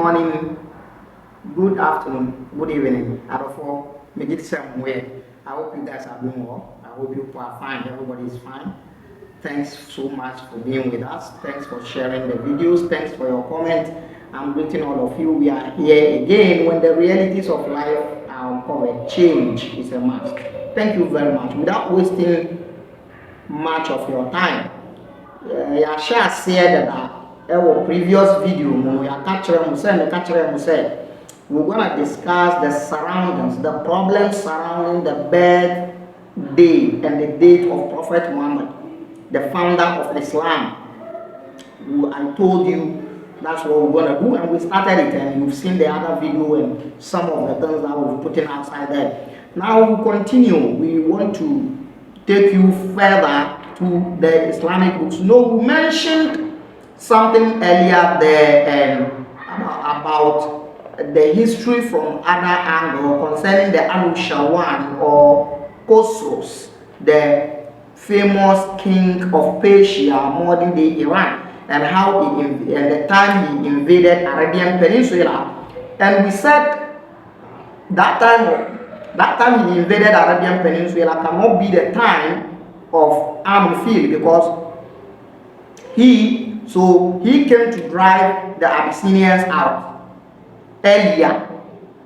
morning, good afternoon, good evening. Adolfo, make it somewhere. I hope you guys are doing well. I hope you are fine. Everybody is fine. Thanks so much for being with us. Thanks for sharing the videos. Thanks for your comments. I'm greeting all of you. We are here again when the realities of life are uncovered. Change is a must. Thank you very much. Without wasting much of your time, I shall say that our previous video, we are we're going to discuss the surroundings, the problems surrounding the birthday and the date of Prophet Muhammad, the founder of Islam. I told you that's what we're going to do, and we started it, and you've seen the other video and some of the things that we're putting outside there. Now we continue. We want to take you further to the Islamic books. We mentioned something earlier there about the history from other angle concerning the Anushawan or Khosrows, the famous king of Persia, modern day Iran, and how at the time he invaded Arabian Peninsula. And we said that time he invaded Arabian Peninsula cannot be the time of armed field, because he came to drive the Abyssinians out earlier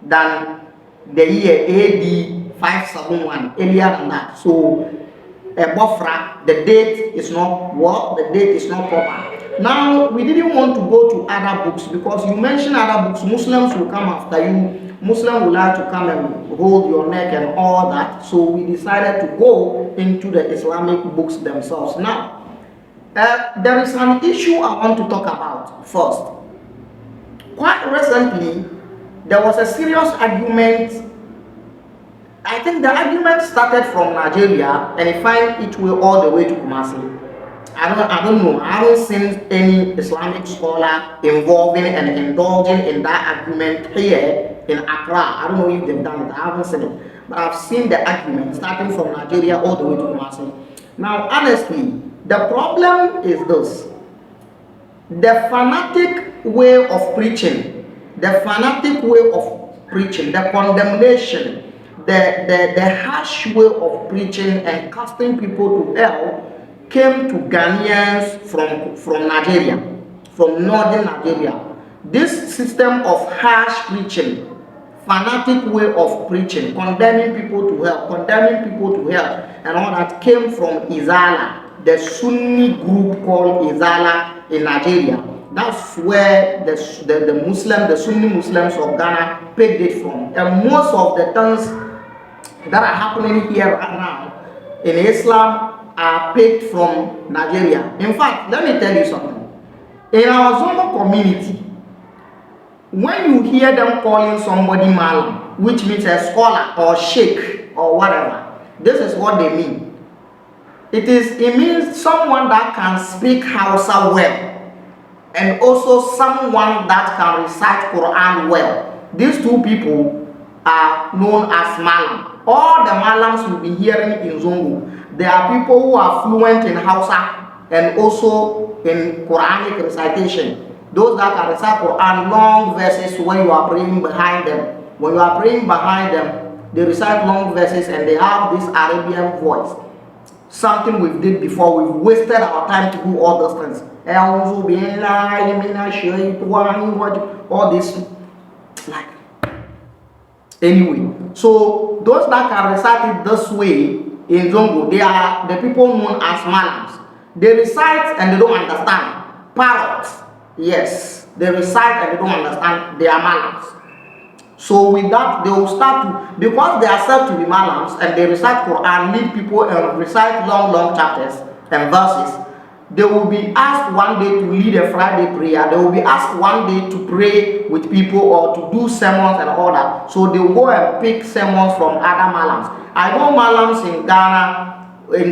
than the year AD 571, earlier than that. So Bofra, the date is not the date is not proper. Now we didn't want to go to other books, because you mention other books, Muslims will come after you. Muslims will like to come and hold your neck and all that. So we decided to go into the Islamic books themselves. Now there is an issue I want to talk about first. Quite recently, there was a serious argument. I think the argument started from Nigeria and it found its way all the way to Kumasi. I don't know. I haven't seen any Islamic scholar involving and indulging in that argument here in Accra. I don't know if they've done it. I haven't seen it. But I've seen the argument starting from Nigeria all the way to Kumasi. Now, honestly, the problem is this. The fanatic way of preaching, the condemnation, the harsh way of preaching and casting people to hell came to Ghanaians from Nigeria, from northern Nigeria. This system of harsh preaching, fanatic way of preaching, condemning people to hell, and all that came from Izala, the Sunni group called Izala in Nigeria. That's where the Sunni Muslims of Ghana picked it from. And most of the things that are happening here right now in Islam are picked from Nigeria. In fact, let me tell you something. In our Zongo community, when you hear them calling somebody Malam, which means a scholar or sheikh or whatever, this is what they mean. It means someone that can speak Hausa well, and also someone that can recite Quran well. These two people are known as Malam. All the Malams will be hearing in Zongo. There are people who are fluent in Hausa and also in Quranic recitation. Those that can recite Quran long verses when you are praying behind them. When you are praying behind them, they recite long verses and they have this Arabian voice. Something we did before. We've wasted our time to do all those things. All this, like, anyway. So those that can recite it this way in Zongo, they are the people known as Malams. They recite and they don't understand. Parrots, yes, they recite and they don't understand. They are Malams. So with that, they will start to, because they are said to be Malams and they recite Quran, lead people and recite long chapters and verses. They will be asked one day to lead a Friday prayer. They will be asked one day to pray with people or to do sermons and all that. So they will go and pick sermons from other Malams. I know Malams in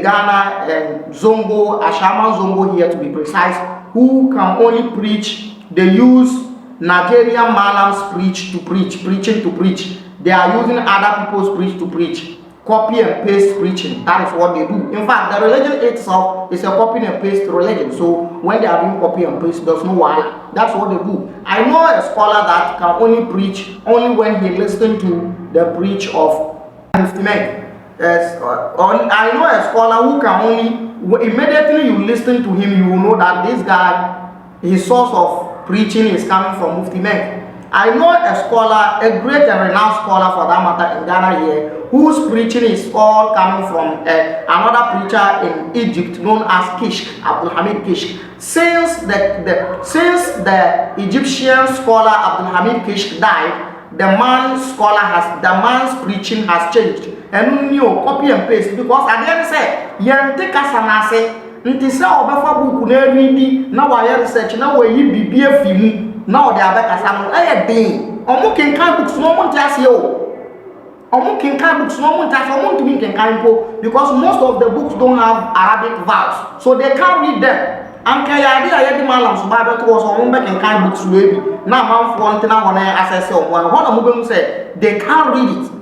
Ghana and Zongo, Ashaman Zongo here to be precise, who can only preach. They use Nigerian Malams preaching to preach. They are using other people's preach to preach. copy and paste preaching. That is what they do. In fact, the religion itself is a copy and paste religion. So when they are doing copy and paste, there's no wala. That's what they do. I know a scholar that can only preach only when he listens to the preach of Mufti. Yes, I know a scholar who can only, immediately you listen to him, you will know that this guy, his source of preaching is coming from Mufti Menk. I know a scholar, a great and renowned scholar for that matter in Ghana here, whose preaching is all coming from another preacher in Egypt known as Kishk, Abdul Hamid Kishk. Since the Egyptian scholar Abdul Hamid Kishk died, the man's preaching has changed. And you copy and paste, because at the end say yente kasanase nti say obefa book na read na wa research na wa yi bibie fimu na o de abekasa no den omo kenkan books no mo ntiase o omo kenkan books no mo ntiase omo ntumi kenkan po, because most of the books don't have Arabic vowels, so they can't read them. Anka ya di ayedi malam so ba beto so omo be kenkan books we bi na manfo ntina ho na access o mo ho na mo be say they can't read it.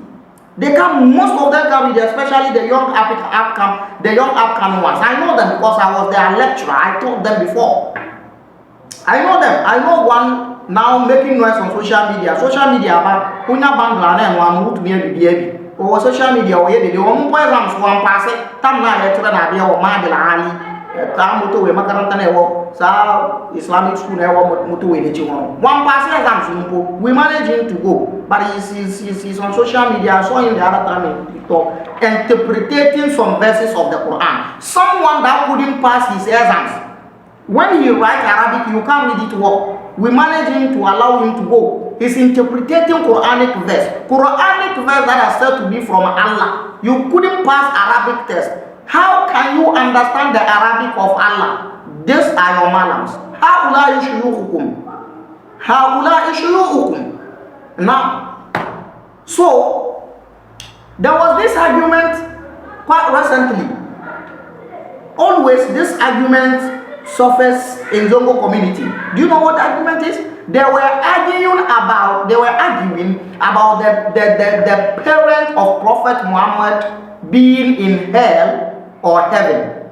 They can, most of them can read, especially the young upcoming ones. I know them because I was their lecturer. I taught them before. I know them. I know one now making noise on social media. Social media, but punya bangla na one who to be a baby. Or social media, or the one who exams one pass it. Tam na lecturer na be o ma de la ali. Tam moto we makaranta na wo sa Islamic school na wo moto we nechi one. One pass exams we manage him to go. But he's on social media. I saw him the other time in TikTok interpreting some verses of the Quran. Someone that couldn't pass his exams. When he writes Arabic, you can't read it well. We manage him to allow him to go. He's interpreting Quranic verse. Quranic verse that are said to be from Allah. You couldn't pass Arabic test. How can you understand the Arabic of Allah? These are your malams. Haula shuyuhukum. Now, so there was this argument quite recently. Always this argument surface in Zongo community. Do you know what the argument is? They were arguing about the parent of Prophet Muhammad being in hell or heaven.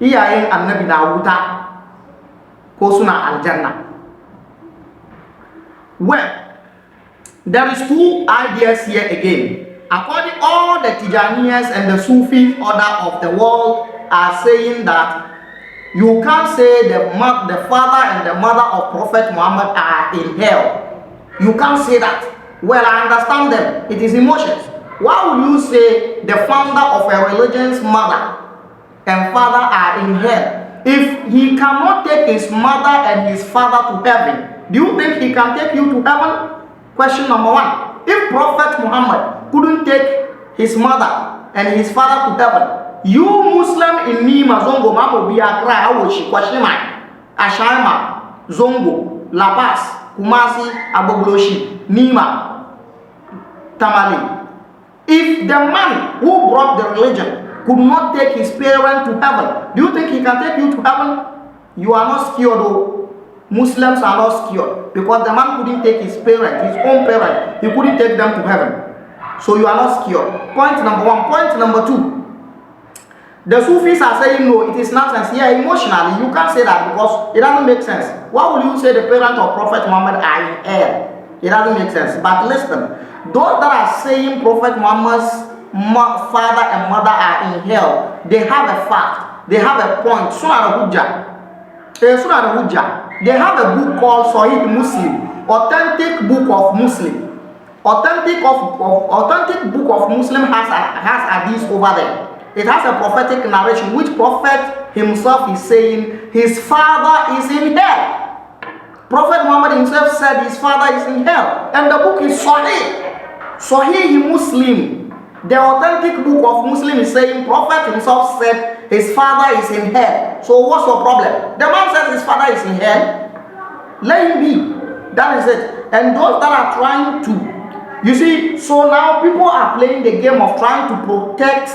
Iya ang Nabi Dawuda Kosuna al-Jannah. Well, there is two ideas here again. According all the Tijaniyas and the Sufi order of the world are saying that you can't say the father and the mother of Prophet Muhammad are in hell. You can't say that. Well, I understand them. It is emotions. Why would you say the founder of a religion's mother and father are in hell? If he cannot take his mother and his father to heaven, do you think he can take you to heaven? Question number one. If Prophet Muhammad couldn't take his mother and his father to heaven, you Muslim in Nima, Zongo, Mamo, Biakra, Awoshi, Kwashima, Ashama, Zongo, La Paz, Kumasi, Abogloshi, Nima, Tamale. If the man who brought the religion could not take his parent to heaven, do you think he can take you to heaven? You are not scared though. Muslims are not scared because the man couldn't take his parent, his own parent, he couldn't take them to heaven. So you are not scared. Point number one. Point number two. The Sufis are saying no, it is nonsense. Yeah, emotionally, you can't say that because it doesn't make sense. Why would you say the parent of Prophet Muhammad are in hell? It doesn't make sense. But listen, those that are saying Prophet Muhammad's father and mother are in hell, they have a fact, they have a point. They have a book called Sahih Muslim, authentic book of Muslim. Authentic book of Muslim has hadith over there. It has a prophetic narration which prophet himself is saying his father is in hell. Prophet Muhammad himself said his father is in hell. And the book is Sahih Muslim. The authentic book of Muslim is saying prophet himself said his father is in hell. So what's your problem? The man says his father is in hell. Let him be. That is it. And those that are trying to, you see, so now people are playing the game of trying to protect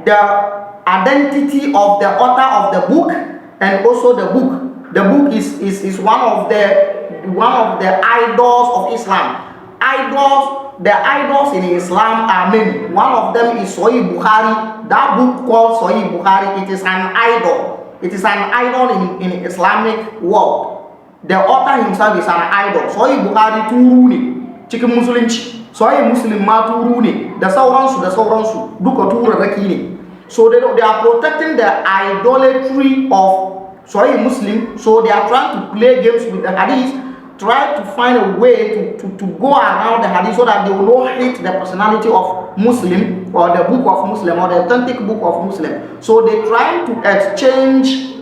the identity of the author of the book and also the book. The book is one of the idols of Islam. Idols the idols in Islam are many. One of them is Sahih Bukhari. That book called Sahih Bukhari, it is an idol. It is an idol in Islamic world. The author himself is an idol. Sahih Bukhari turuni, cikin musulunci. Sahih Muslim ma turuni, da sauransu, duka turarraki ne. So they are protecting the idolatry of Sahih Muslim. So they are trying to play games with the hadith, try to find a way to go around the hadith so that they will not hate the personality of Muslim or the book of Muslim or the authentic book of Muslim. So they try to exchange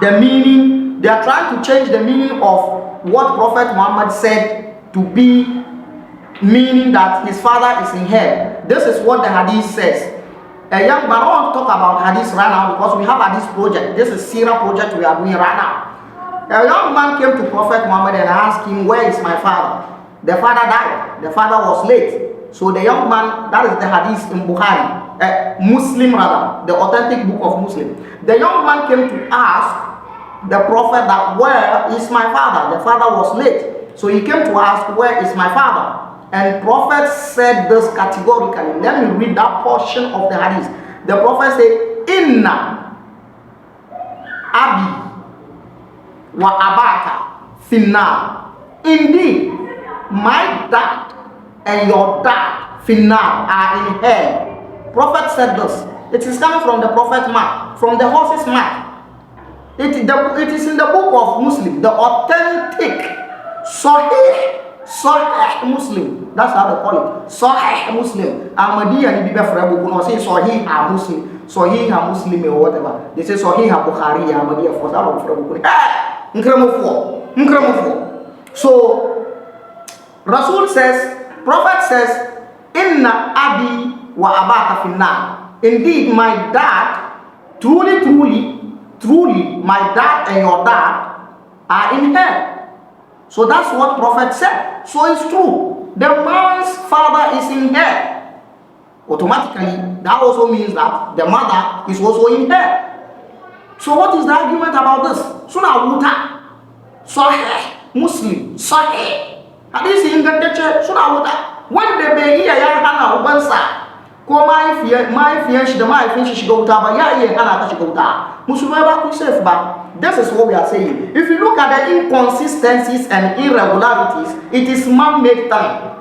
the meaning. They are trying to change the meaning of what Prophet Muhammad said to be meaning that his father is in hell. This is what the hadith says. A young man, I want to talk about hadith right now because we have a hadith project. This is Sirah project we are doing right now. A young man came to Prophet Muhammad and asked him, where is my father? The father died. The father was late. So the young man, that is the hadith in Bukhari, Muslim rather, the authentic book of Muslim. The young man came to ask the Prophet that where is my father? The father was late. So he came to ask, where is my father? And Prophet said this categorically. Let me read that portion of the hadith. The Prophet said, Inna Abi wa Abaka Finnar. Indeed, my dad and your dad Finnar are in hell. Prophet said this. It is coming from the Prophet mouth, from the horse's mouth. It is in the book of Muslim, the authentic Sahih Muslim. That's how they call it. Sahih Muslim. Ahmadiyya ni bibe frabu kuno say Sahih Muslim. Sahih Muslim or whatever. They say Sahih Bukhari Ahmadiyya for that of frabu kuno. Nkremofo. So Rasul says, Prophet says, Inna Abi wa Abaka finnar. Indeed, my dad, truly, my dad and your dad are in hell. So that's what Prophet said. So it's true. The man's father is in hell. Automatically, that also means that the mother is also in hell. So what is the argument about this? Suna wuta. Sahih Muslim. Sahih. Hadith in the suna wuta. When the baby hana ubansa. Ko mai fiyan shi da mahaifin shi shiga wuta ba ya iya hana ka shiga wuta. Musulmai ba ku safe ba. This is what we are saying. If you look at the inconsistencies and irregularities, it is man-made time.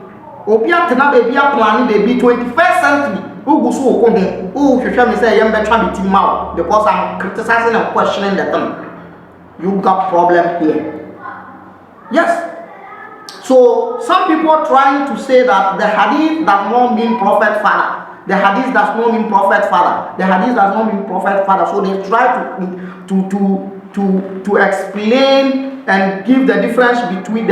Obia tena baby a planning baby 21st century. Who goes so come? Who should me say I'm better with him out because I'm criticizing and questioning the thing. You got problem here. Yes. So some people are trying to say that the hadith does not mean prophet father. The hadith does not mean prophet father. The hadith does not mean prophet father. So they try to explain and give the difference between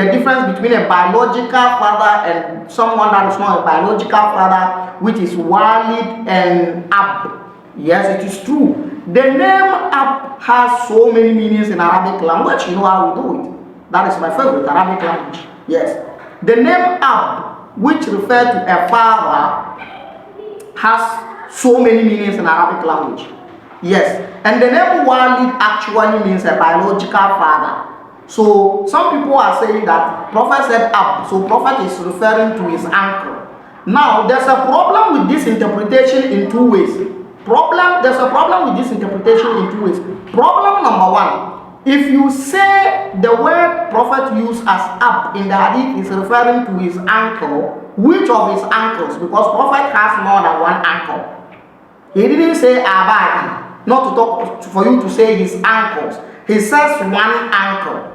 a biological father and someone that is not a biological father, which is Walid and Ab. Yes, it is true. The name Ab has so many meanings in Arabic language. You know how we do it. That is my favorite Arabic language. Yes. The name Ab, which refers to a father, has so many meanings in Arabic language. Yes. And the name Walid actually means a biological father. So some people are saying that Prophet said Ab, so Prophet is referring to his uncle. Now there's a problem with this interpretation in two ways. There's a problem with this interpretation in two ways. Problem number one, if you say the word Prophet used as Ab in the hadith is referring to his uncle, which of his uncles? Because Prophet has more than one uncle. He didn't say Abai, not to talk for you to say his uncles. He says one uncle.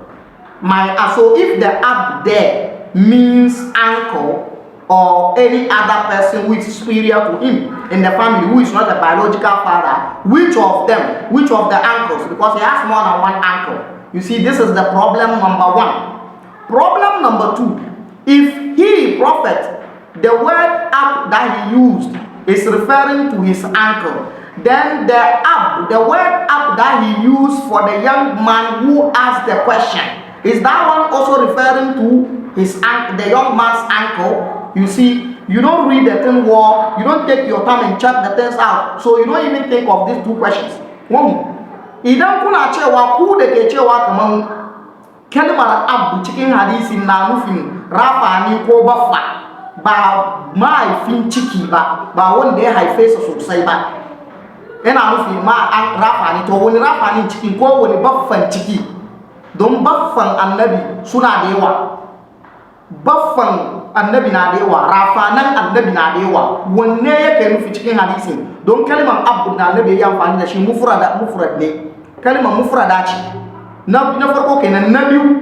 So if the Ab there means uncle or any other person who is superior to him in the family who is not a biological father, which of the uncles? Because he has more than one uncle. You see, this is the problem number one. Problem number two, if he, Prophet, the word Ab that he used is referring to his uncle, then the word Ab that he used for the young man who asked the question, is that one also referring to the young man's uncle? You see, you don't read the thing well, you don't take your time and check the things out, so you don't even think of these two questions. One, idan kuna cewa ku da ke cewa kaman kalmar Ab cikin hadisi na nufin rafa ni ko baffa, ba mai fin ciki ba wanda ya haife sa sosai ba. Ina nufi ma an rafa ne, to wani rafa ne ciki ko wani baffan ciki, don baffan annabi suna da yawa, baffan annabi na da yawa, rafanan annabi na da yawa. Wanne yake nufi cikin hadisin? Don kalmar abdu da annabi ya amfani da shi mufrad ne, kalmar mufrada ce na farko kenan. Na biyu,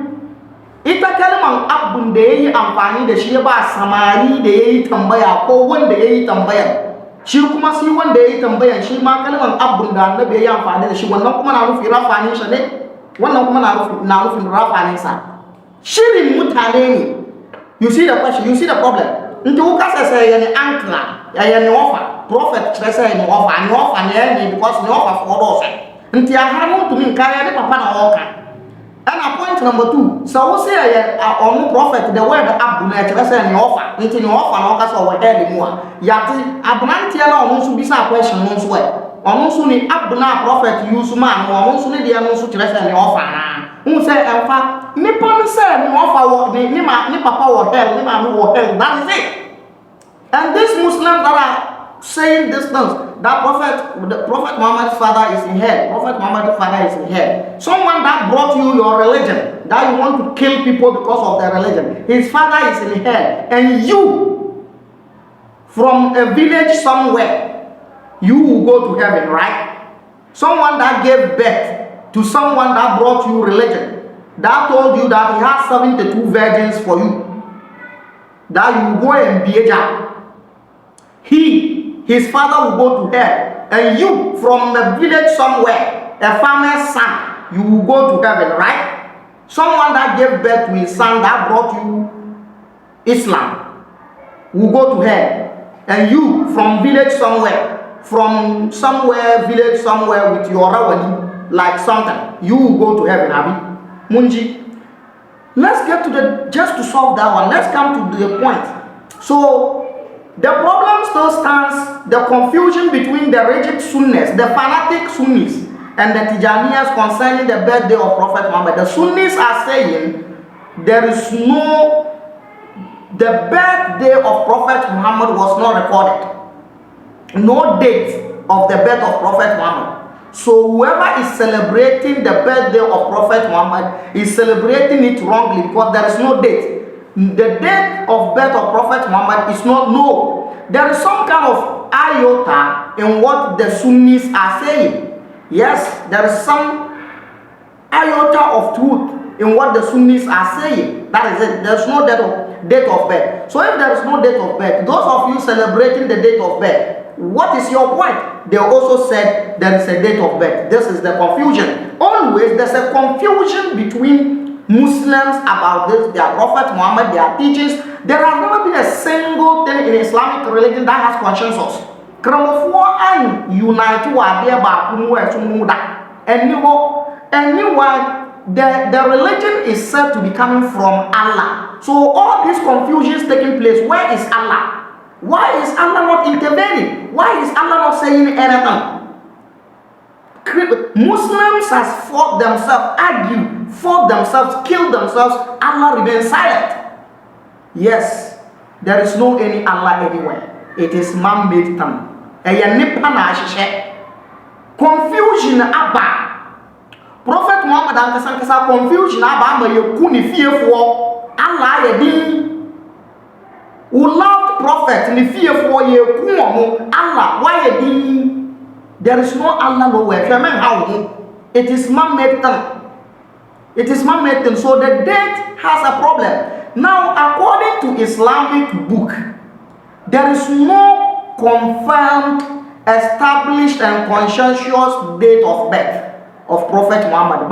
ita kalmar abdun da yayi amfani da shi ya ba samari da yayi tambaya ko wanda yayi tambayar, shi kuma shi wanda yayi tambayar shi ma kalmar abdun da annabi ya amfani da shi, wannan kuma na nufi rafanin sa ne, wannan kuma na nufin rafanin sa. Shirin mutane ne. You see the question, you see the problem. Nti uka sese yani ankla, yani offer, prophet sese ni offer ni because ni offer for those. Nti ahanu to me kaya ni papa na oka. And point number 2, so we say on prophet the word abdu na sese ni offer. Nti ni offer na oka so we head mu a. Yati abnanti na onu so bisa question no so we. Onu so ni abdu na prophet use man, onu so ni dia no so sese ni offer na. Who say enfa nipa no say ni offer wo ni papa wo hell, ni ma no wo hell. That is it. And these Muslims that are saying these things, that Prophet Muhammad's father is in hell. Prophet Muhammad's father is in hell. Someone that brought you your religion, that you want to kill people because of their religion, his father is in hell. And you, from a village somewhere, you will go to heaven, right? Someone that gave birth to someone that brought you religion, that told you that he has 72 virgins for you, that you will go and be a child. His father will go to hell, and you from a village somewhere, a farmer's son, you will go to heaven, right? Someone that gave birth to his son that brought you Islam will go to hell, and you from village somewhere, village somewhere with your rawani, like something, you will go to heaven, Abi Munji. Let's get to just to solve that one, let's come to the point. So the problem still stands, the confusion between the rigid Sunnis, the fanatic Sunnis, and the Tijaniyas concerning the birthday of Prophet Muhammad. The Sunnis are saying the birthday of Prophet Muhammad was not recorded. No date of the birth of Prophet Muhammad. So whoever is celebrating the birthday of Prophet Muhammad is celebrating it wrongly because there is no date. The date of birth of Prophet Muhammad is not known. There is some kind of iota in what the Sunnis are saying. Yes, there is some iota of truth in what the Sunnis are saying. That is it. There is no date of birth. So if there is no date of birth, those of you celebrating the date of birth, what is your point? They also said there is a date of birth. This is the confusion. Always there's a confusion between Muslims about this, their Prophet Muhammad, their teachings. There has never been a single thing in Islamic religion that has consensus. Anyway, the religion is said to be coming from Allah. So all these confusions taking place, where is Allah? Why is Allah not intervening? Why is Allah not saying anything? Muslims has fought themselves, argued, fought themselves, killed themselves. Allah remains silent. Yes, there is no any Allah anywhere. It is man-made thing. Confusion abba. Prophet Muhammad and confusion abba yekuni fearful. Allah yedi. Who loved Prophet ni fearful yekumu. Allah why yedi? There is no Allah nowhere. It is man-made thing. It is man-made thing. So the date has a problem. Now, according to Islamic book, there is no confirmed, established and consensuous date of birth of Prophet Muhammad.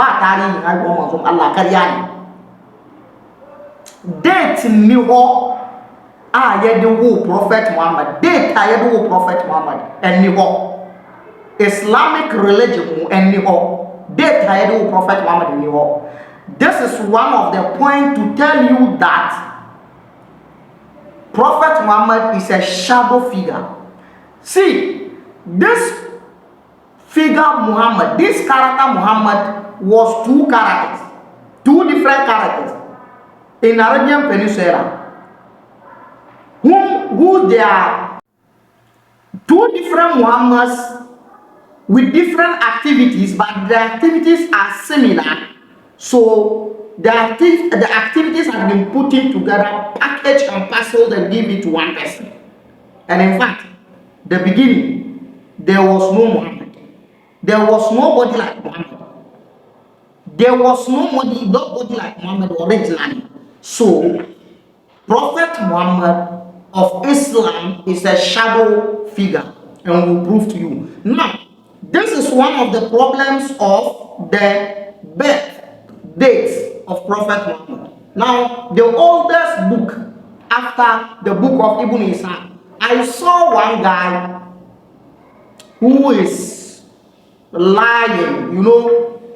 Date niho ayedu Prophet Muhammad. Date ayedu Prophet Muhammad and niho. Islamic religion and niho. Date ayedu Prophet Muhammad and niho. This is one of the points to tell you that Prophet Muhammad is a shadow figure. See, this figure Muhammad, this character Muhammad was two characters, two different characters in Arabian Peninsula, whom who they are two different Muhammads with different activities, but the activities are similar. So the activities have been put together, packaged and parceled, and give it to one person. And in fact, the beginning, there was no Muhammad. There was nobody like Muhammad. There was nobody like Muhammad originally. So Prophet Muhammad of Islam is a shadow figure, and will prove to you. Now, this is one of the problems of the birth dates of Prophet Muhammad. Now, the oldest book after the book of Ibn Ishaq, I saw one guy who is lying.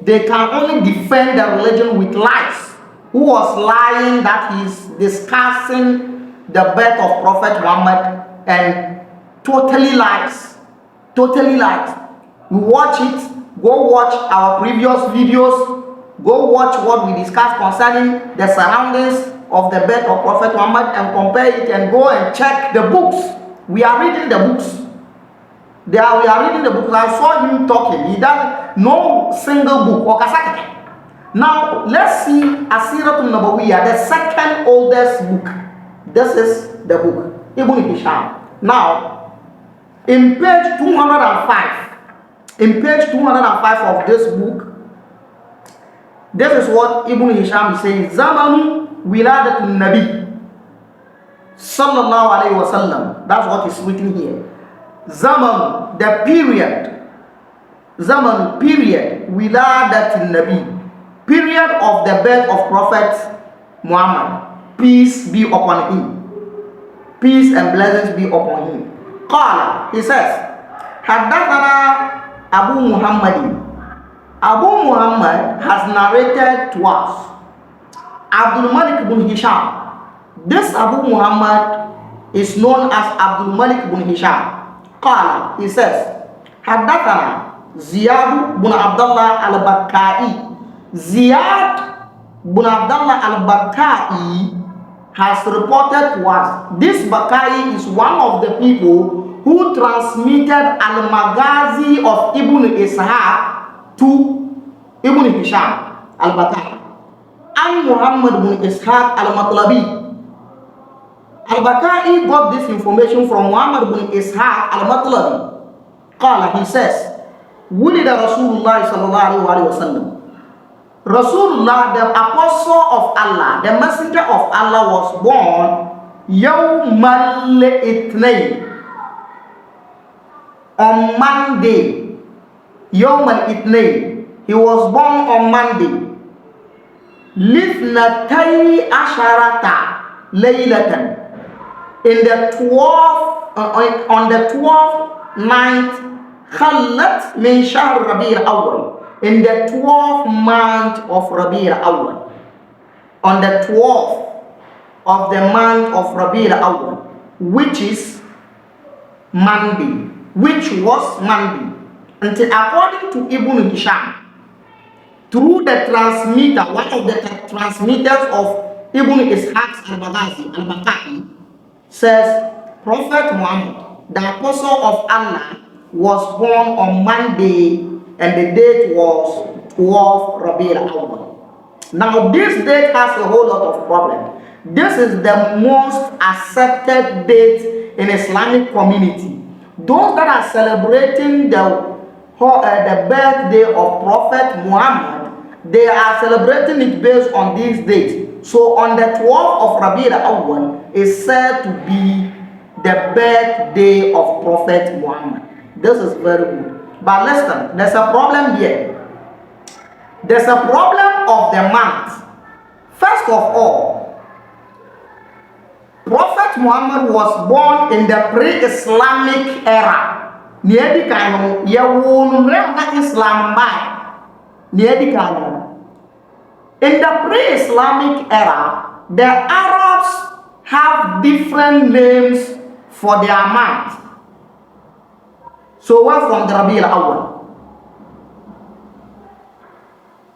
They can only defend the religion with lies. Who was lying that he's discussing the birth of Prophet Muhammad, and totally lies. Totally lies. You watch it, go watch our previous videos, go watch what we discussed concerning the surroundings of the birth of Prophet Muhammad, and compare it, and go and check the books. We are reading the books. We are reading the book. I saw him talking. He does no single book or kasakete. Now let's see Asiratul Nabawiyah, the second oldest book. This is the book Ibn Hisham. Now, in page 205, of this book, this is what Ibn Hisham is saying. Zamanu wiladatun Nabi sallallahu alayhi wa sallam. That's what is written here. Zaman, the period. Zaman, period. Wiladatin Nabi, period of the birth of Prophet Muhammad. Peace be upon him. Peace and blessings be upon him. Qala, he says, Haddathana Abu Muhammadin. Abu Muhammad has narrated to us. Abdul Malik ibn Hisham. This Abu Muhammad is known as Abdul Malik ibn Hisham. Qala, he says, Haddathana Ziyad bin Abdullah al-Bakkai. Ziyad bin Abdullah al-Bakkai has reported to us. This Bakkai is one of the people who transmitted al-Maghazi of Ibn Ishaq to Ibn Hisham al-Bakkai, and Muhammad bin Ishaq al-Matlabi. Al-Bakkai got this information from Muhammad bin Ishaq al-Matlabi. Qala, he says, Wulida Rasulullah sallallahu alayhi wa sallam. Rasulullah, the apostle of Allah, the messenger of Allah, was born Yawmal Itnayn, on Monday. Yawmal Itnayn, he was born on Monday. Lithnatay asharata laylatan, in the 12th on the 12th night, khalat min shahr Rabi' al-Awwal, in the 12th month of Rabi' al-Awwal, on the 12th of the month of Rabi' al-Awwal, which is Monday, which was Monday. Until according to Ibn Hisham, through the transmitter, one of the transmitters of Ibn Ishaq al-Baghazi, al-Bakkai, says Prophet Muhammad, the apostle of Allah, was born on Monday, and the date was 12 Rabi' al-Awwal. Now this date has a whole lot of problems. This is the most accepted date in Islamic community. Those that are celebrating the birthday of Prophet Muhammad, they are celebrating it based on this date. So on the 12th of Rabi' al-Awwal is said to be the birthday of Prophet Muhammad. This is very good. But listen, there's a problem here. There's a problem of the month. First of all, Prophet Muhammad was born in the pre-Islamic era. In the pre-Islamic era, the Arabs have different names for their month. So we're from the Rabi' al-Awwal.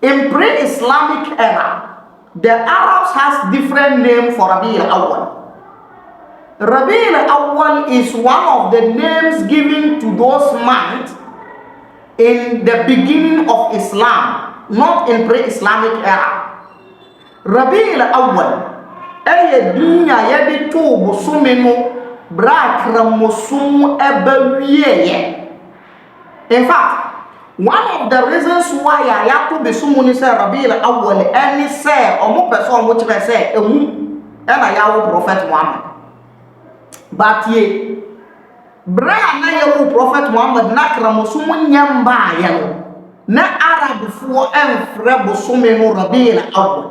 In pre-Islamic era, the Arabs has different name for Rabi' al-Awwal. Rabi al-Awwal is one of the names given to those months in the beginning of Islam, not in pre-Islamic era. Rabi al-Awwal eye dunya yedi to bosome no bra kramosom ebawiye. In fact, one of the reasons why I have to be someone say Rabi al-Awwal any say omo person which can say ehu na yawo prophet Muhammad. But ye bra na yawo prophet Muhammad na kramosom nyamba ya no na Arab fo enfre bosome no Rabi al-Awwal.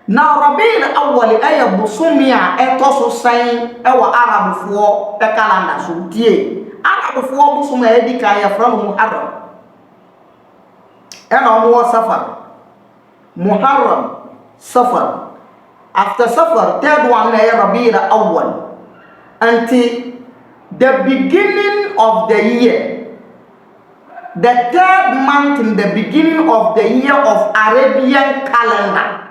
Now Rabi al-Awwal ay bosome a etoso san e wa Arab fo e calendar so tie Arab fo bosome e di kan ya fra Muharram. And on Safar, Muharram, Safar. After Safar, third one, Rabi al-Awwal. Until the beginning of the year, the third month in the beginning of the year of Arabian calendar.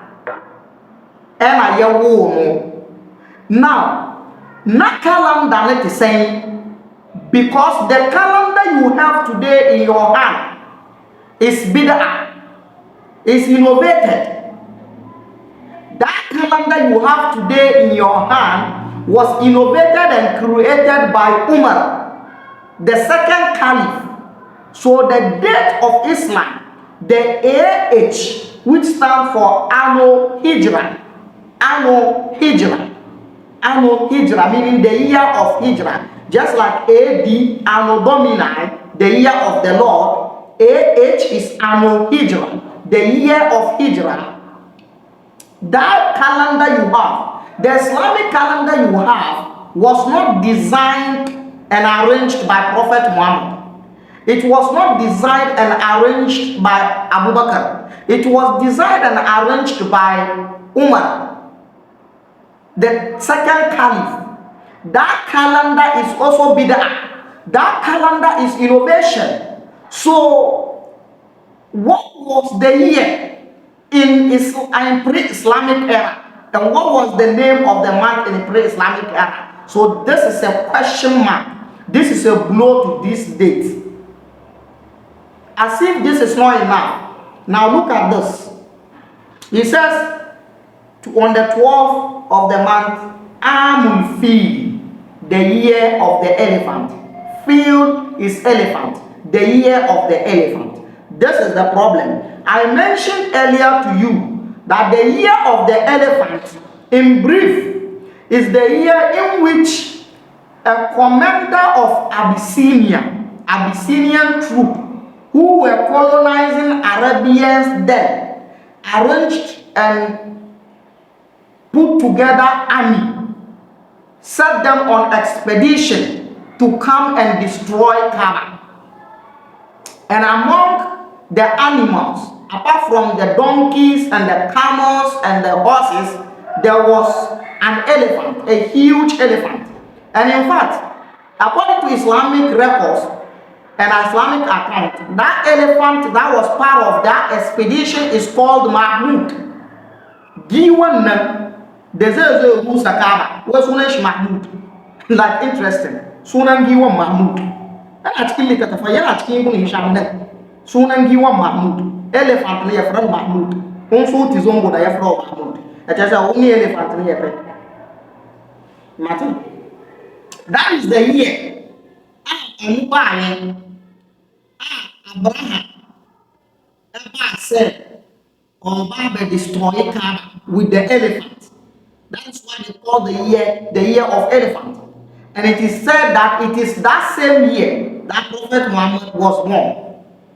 And I know. Now, not calendar let is saying, because the calendar you have today in your hand is bid'ah, is innovated. That calendar you have today in your hand was innovated and created by Umar, the second caliph. So the date of Islam, the AH, which stands for Anno Hijra, meaning the year of Hijra, just like AD, Anno Domini, the year of the Lord. AH is Anno Hijra, the year of Hijra. That calendar you have, the Islamic calendar you have, was not designed and arranged by Prophet Muhammad. It was not designed and arranged by Abu Bakr. It was designed and arranged by Umar, the second caliph. That calendar is also bid'ah. That calendar is innovation. So, what was the year in pre-Islamic era? And what was the name of the month in the pre-Islamic era? So, this is a question mark. This is a blow to this date. As if this is not enough. Now, look at this. He says, on the 12th of the month, Amul Fil, the year of the elephant. Fil is elephant. The year of the elephant. This is the problem. I mentioned earlier to you that the year of the elephant, in brief, is the year in which a commander of Abyssinian troop, who were colonizing Arabians then, arranged and put together army, set them on expedition to come and destroy Kaaba. And among the animals, apart from the donkeys and the camels and the horses, there was an elephant, a huge elephant. And in fact, according to Islamic records and Islamic account, that elephant that was part of that expedition is called Mahmud. Giwan Desert Musakaba was Mahmud. Like interesting. Sunan Giwan Mahmud. Actually, Sunan Giwa Mahmud, elephant near from Mahmud, also Tizongo Diafro Mahmud. It is only elephant near Martin. That is the year. Abraham said, or Baba destroy Kaaba with the elephant. That is why they call the year of elephant. And it is said that it is that same year that Prophet Muhammad was born.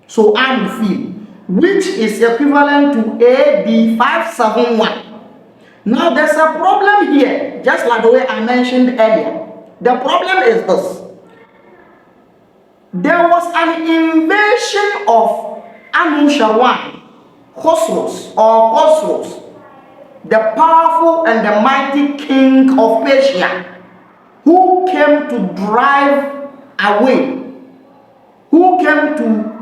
So Amul Fil, which is equivalent to AD 571. Now there's a problem here, just like the way I mentioned earlier. The problem is this. There was an invasion of Anushirwan, Khosrows, the powerful and the mighty king of Persia, who came to drive away, who came to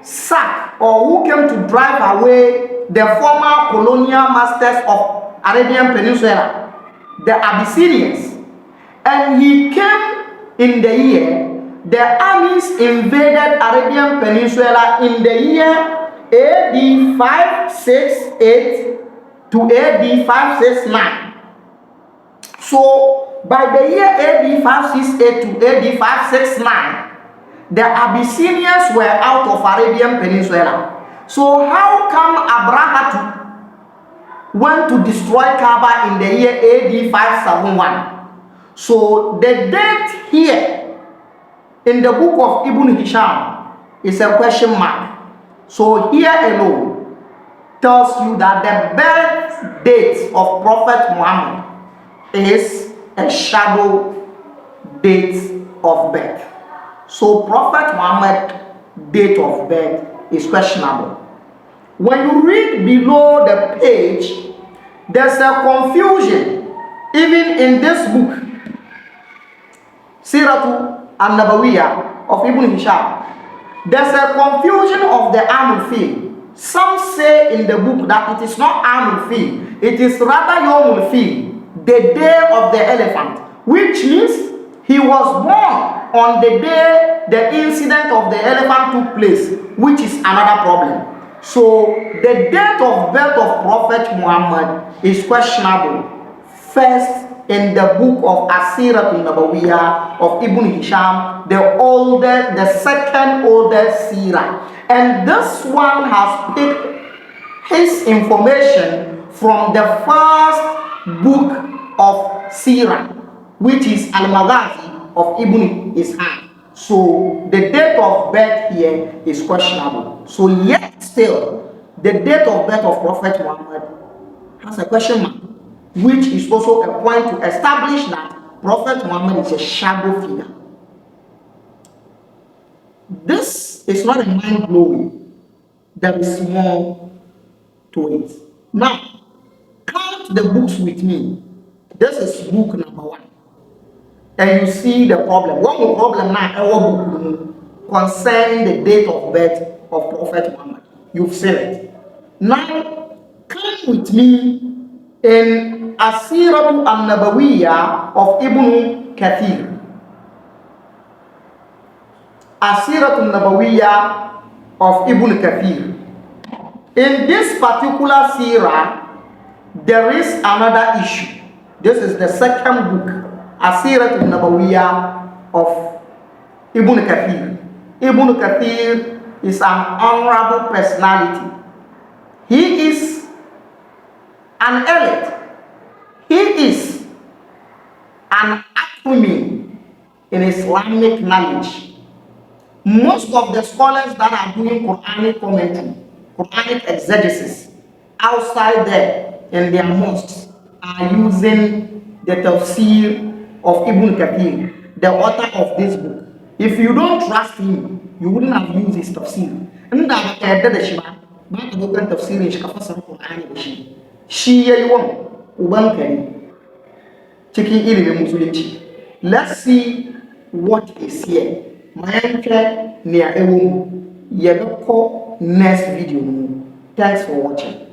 sack, or who came to drive away the former colonial masters of Arabian Peninsula, the Abyssinians, and he came in the year the armies invaded Arabian Peninsula in the year AD 568 to AD 569. So by the year AD 568 to AD 569, the Abyssinians were out of Arabian Peninsula. So how come Abraham went to destroy Kaaba in the year AD 571? So the date here in the book of Ibn Hisham is a question mark. So here alone tells you that the birth date of Prophet Muhammad is a shadow date of birth. So Prophet Muhammad date of birth is questionable. When you read below the page, there's a confusion even in this book, Siratu An-Nabawiyah of Ibn Hisham. There's a confusion of the Amul Fil. Some say in the book that it is not Amul Fil, it is rather Yomul Fil, the day of the elephant, which means he was born on the day the incident of the elephant took place, which is another problem. So the date of birth of Prophet Muhammad is questionable. First, in the book of As-Siratul Nabawiyah of Ibn Hisham, the second oldest seerah, and this one has picked his information from the first book of seerah, which is Al-Maghazi of Ibn Ishaq. So the date of birth here is questionable. So yet still, the date of birth of Prophet Muhammad has a question mark, which is also a point to establish that Prophet Muhammad is a shadow figure. This is not a mind-blowing. There is more to it. Now, count the books with me. This is book number 1. And you see the problem. One more problem now, our book concerning the date of birth of Prophet Muhammad. You've seen it. Now, come with me in As-Siratu An-Nabawiyah of Ibn Kathir. As-Siratu An-Nabawiyah of Ibn Kathir. In this particular seerah, there is another issue. This is the second book, As-Siratu An-Nabawiyah of Ibn Kathir. Ibn Kathir is an honorable personality. He is an elite. He is an academy in Islamic knowledge. Most of the scholars that are doing Quranic commentary, Quranic exegesis outside there in their mosques are using the tafsir of Ibn Kathir, the author of this book. If you don't trust him, you wouldn't have used his tafsir. And that let's see what is here. Next video. Thanks for watching.